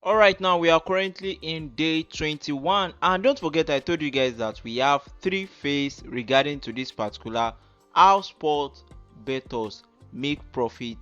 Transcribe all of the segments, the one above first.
All right, now we are currently in day 21, and don't forget I told you guys that we have three phases regarding to this particular how sport bettors make profit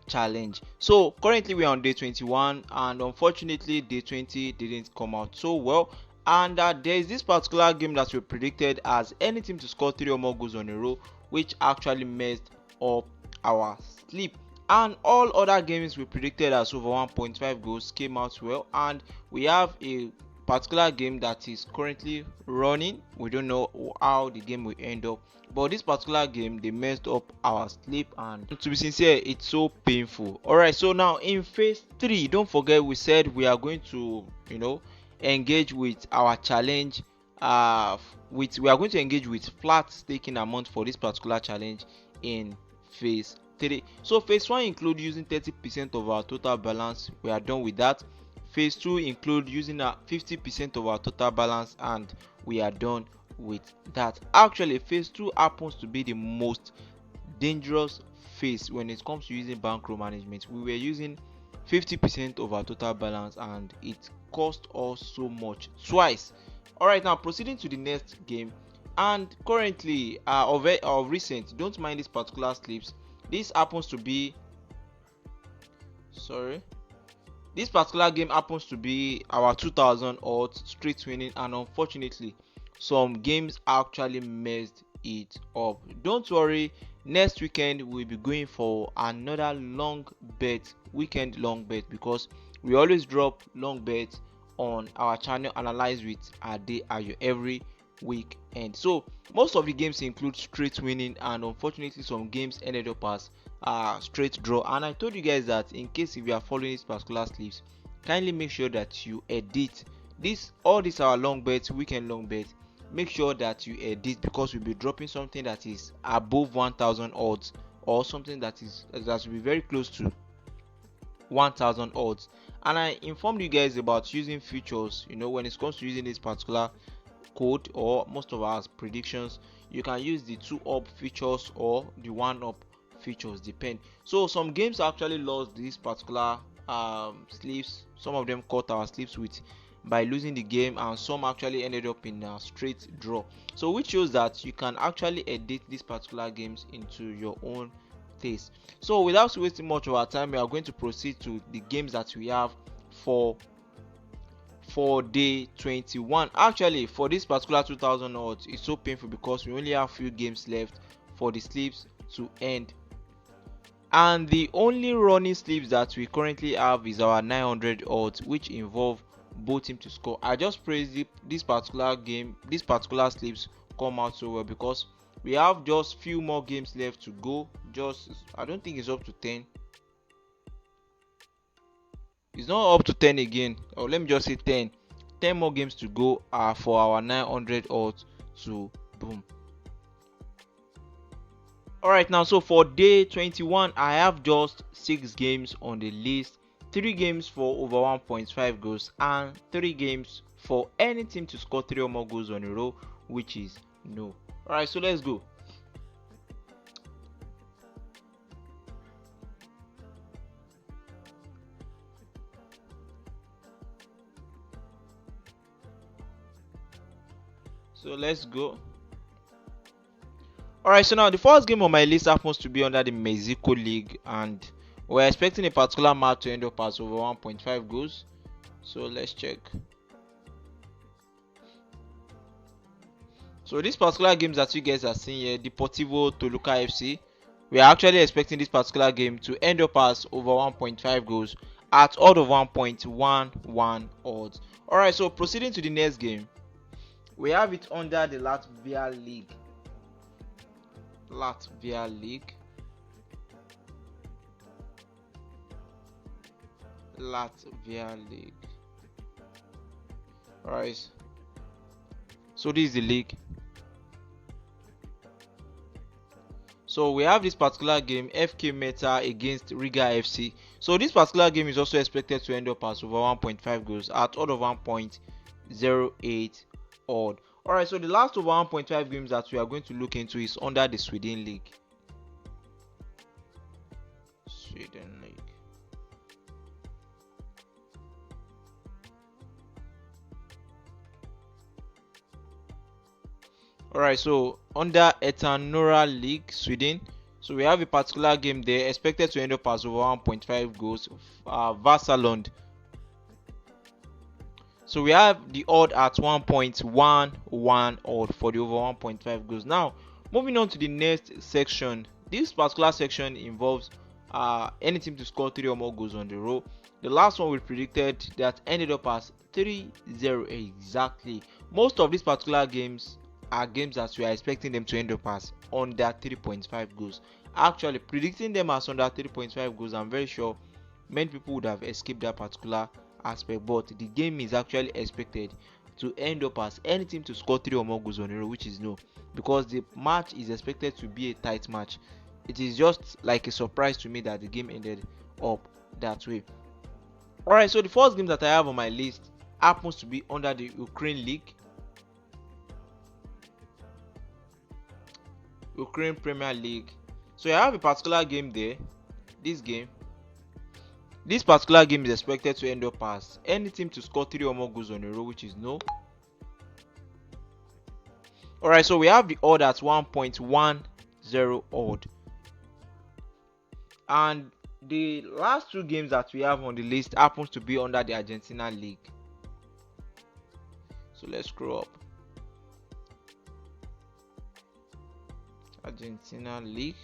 challenge. So currently we are on day 21, and unfortunately day 20 didn't come out so well. And there is this particular game that we predicted as any team to score 3 or more goals on a row, which actually messed up our sleep. And all other games we predicted as over 1.5 goals came out well, and we have a particular game that is currently running. We don't know how the game will end up, but this particular game they messed up our sleep, and to be sincere it's so painful. All right, so now in phase 3, don't forget we said we are going to engage with our challenge. We are going to engage with flat staking amount for this particular challenge in phase 3. So phase 1 include using 30% of our total balance. We are done with that. Phase 2 include using 50% of our total balance, and we are done with that. Actually phase 2 happens to be the most dangerous phase when it comes to using bankroll management. We were using 50% of our total balance, and it cost us so much twice. All right, now proceeding to the next game, and currently of recent, don't mind these particular slips. This happens to be sorry this particular game happens to be our 2000 odds straight winning, and unfortunately some games actually messed it up. Don't worry, next weekend we'll be going for another long bet, weekend long bet, because we always drop long bets on our channel Analyze with Ade Ayo every weekend. So most of the games include straight winning, and unfortunately some games ended up as straight draw. And I told you guys that in case if you are following these particular slips, kindly make sure that you edit all these our long bets, weekend long bets. Make sure that you edit, because we'll be dropping something that is above 1000 odds, or something that will be very close to 1000 odds. And I informed you guys about using features. When it comes to using this particular code or most of our predictions, you can use the 2-up features or the 1-up features, depend. So some games actually lost this particular sleeves. Some of them caught our sleeves with by losing the game, and some actually ended up in a straight draw. So which shows that you can actually edit these particular games into your own taste. So without wasting much of our time, we are going to proceed to the games that we have for day 21. Actually for this particular 2000 odds, it's so painful because we only have few games left for the sleeves to end, and the only running sleeves that we currently have is our 900 odds, which involve both teams to score. I just praise this particular game, this particular sleeves come out so well, because we have just few more games left to go. I don't think it's up to 10. It's not up to 10 again, or let me just say 10 more games to go for our 900 odds to boom. Alright, now so for day 21 I have just 6 games on the list. 3 games for over 1.5 goals, and 3 games for any team to score 3 or more goals on a row, which is no. Alright, so let's go. So let's go. Alright, so now the first game on my list happens to be under the Mexico League, and we're expecting a particular match to end up as over 1.5 goals. So let's check. So this particular games that you guys are seeing here, Deportivo Toluca FC, we are actually expecting this particular game to end up as over 1.5 goals at odd of 1.11 odds. Alright, so proceeding to the next game, we have it under the Latvia League. Latvia League. Alright, so this is the league. So we have this particular game, FK Meta against Riga FC. So this particular game is also expected to end up as over 1.5 goals at odd of 1.08 odd. Alright, so the last over 1.5 games that we are going to look into is under the Sweden League. Alright, so under Etanora League, Sweden, so we have a particular game there expected to end up as over 1.5 goals. Vasalund. So we have the odd at 1.11 odd for the over 1.5 goals. Now, moving on to the next section. This particular section involves any team to score 3 or more goals on the row. The last one we predicted that ended up as 3-0 exactly. Most of these particular games are games that we are expecting them to end up as under 3.5 goals. Actually, predicting them as under 3.5 goals, I'm very sure many people would have escaped that particular aspect, but the game is actually expected to end up as any team to score 3 or more goals on a row, which is no, because the match is expected to be a tight match. It is just like a surprise to me that the game ended up that way. Alright, so the first game that I have on my list happens to be under the Ukraine League, Ukraine Premier League. So I have a particular game there. This particular game is expected to end up as any team to score 3 or more goals on a row, which is no. Alright, so we have the odd at 1.10 odd. And the last two games that we have on the list happens to be under the Argentina League. So let's scroll up. Argentina League.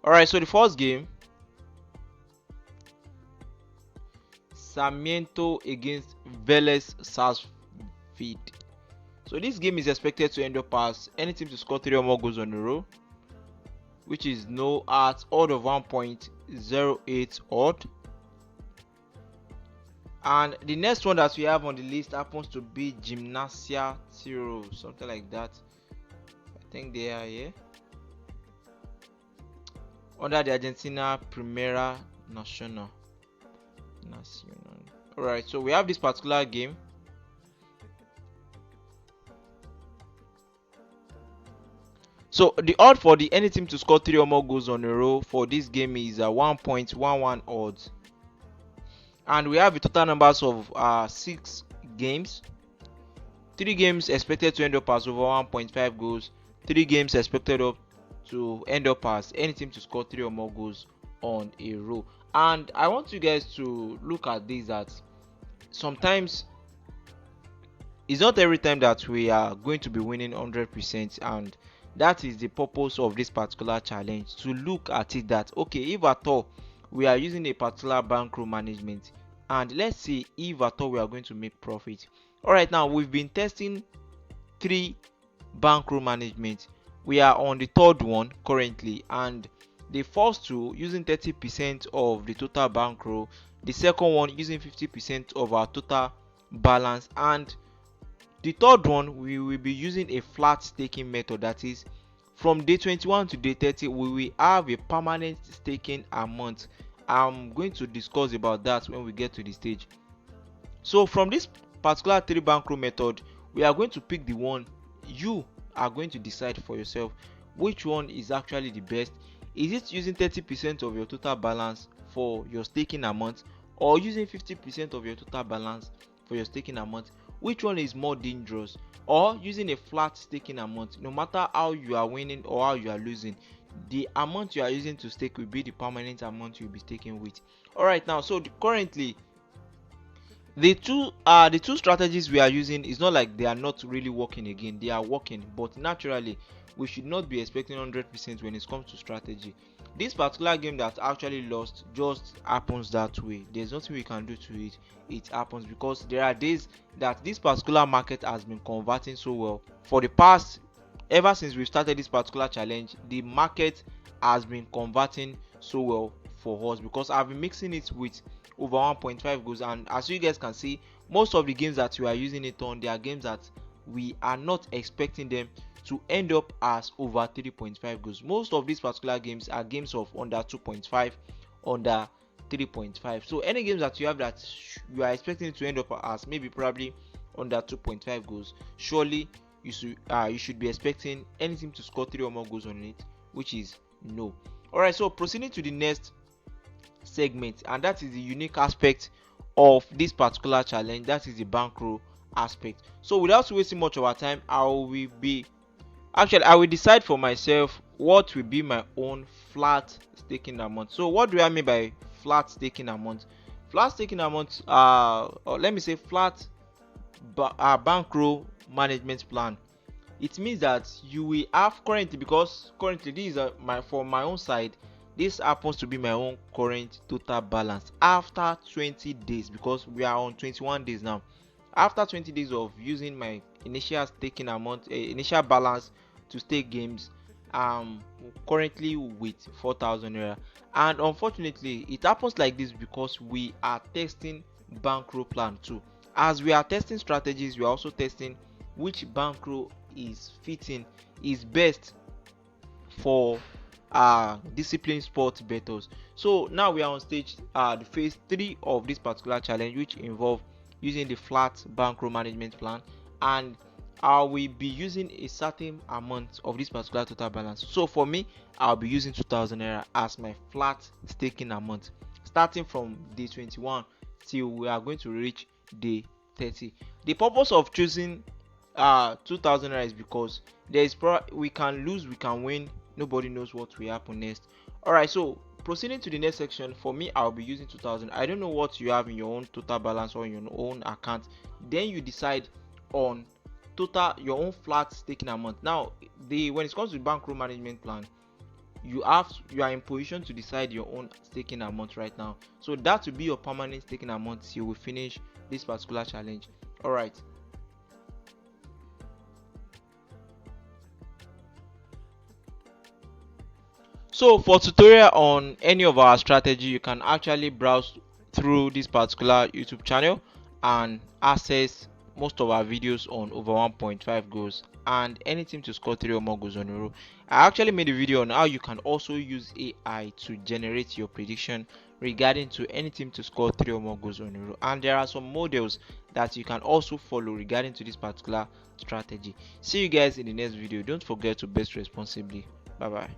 Alright, so the first game, Sarmiento against Vélez Sarsfield. So this game is expected to end up as any team to score 3 or more goals on a row, which is no, at odd of 1.08 odd. And the next one that we have on the list happens to be Gimnasia Tiro, something like that. I think they are here under the Argentina Primera Nacional. Alright, so we have this particular game. So the odd for the any team to score 3 or more goals on a row for this game is 1.11 odds. And we have a total numbers of 6 games. 3 games expected to end up as over 1.5 goals. 3 games expected up to end up as any team to score 3 or more goals on a row. And I want you guys to look at this, that sometimes it's not every time that we are going to be winning 100%, and that is the purpose of this particular challenge, to look at it that okay, if at all we are using a particular bankroll management, and let's see if at all we are going to make profit. All right, now we've been testing 3 bankroll management. We are on the 3rd one currently, and the first 2 using 30% of the total bankroll, the second one using 50% of our total balance, and the 3rd one we will be using a flat staking method. That is, from day 21 to day 30 we will have a permanent staking amount. I'm going to discuss about that when we get to the stage. So from this particular 3 bankroll method, we are going to pick the one you are going to decide for yourself which one is actually the best. Is it using 30% of your total balance for your staking amount, or using 50% of your total balance for your staking amount? Which one is more dangerous? Or using a flat staking amount, no matter how you are winning or how you are losing, the amount you are using to stake will be the permanent amount you'll be staking with. Alright, now so currently the two strategies we are using is not like they are not really working again. They are working, but naturally we should not be expecting 100% when it comes to strategy. This particular game that actually lost just happens that way. There's nothing we can do to it. It happens because there are days that this particular market has been converting so well. For the past, ever since we started this particular challenge, the market has been converting so well for us because I've been mixing it with over 1.5 goals, and as you guys can see, most of the games that we are using it on, they are games that we are not expecting them to end up as over 3.5 goals. Most of these particular games are games of under 2.5, under 3.5. So any games that you have that you are expecting to end up as maybe probably under 2.5 goals, surely you should be expecting anything to score 3 or more goals on it, which is no. Alright, so proceeding to the next segment, and that is the unique aspect of this particular challenge, that is the bankroll aspect. So without wasting much of our time, I will decide for myself what will be my own flat staking amount. So what do I mean by flat staking amount? Flat staking amount, or let me say flat bankroll management plan. It means that you will have currently, because currently this is my for my own side, this happens to be my own current total balance after 20 days, because we are on 21 days now. After 20 days of using my initial staking amount, initial balance to stake games, currently with 4,000 naira. And unfortunately it happens like this because we are testing bankroll plan too. As we are testing strategies, we are also testing which bankroll is fitting, is best for discipline sport bettors. So now we are on stage the phase 3 of this particular challenge, which involve using the flat bankroll management plan, and I will be using a certain amount of this particular total balance. So for me, I'll be using 2,000 naira as my flat staking amount, starting from day 21 till we are going to reach day 30. The purpose of choosing 2,000 naira is because we can lose, we can win, nobody knows what will happen next. All right, so proceeding to the next section, for me I'll be using 2,000. I don't know what you have in your own total balance or in your own account. Then you decide on your own flat staking amount. Now when it comes to bankroll management plan, you are in position to decide your own staking amount right now. So that will be your permanent staking amount till we finish this particular challenge. All right. So for tutorial on any of our strategy, you can actually browse through this particular YouTube channel and access most of our videos on over 1.5 goals and anything to score 3 or more goals on a row. I actually made a video on how you can also use AI to generate your prediction regarding to any team to score 3 or more goals on a row, and there are some models that you can also follow regarding to this particular strategy. See you guys in the next video. Don't forget to bet responsibly. Bye bye.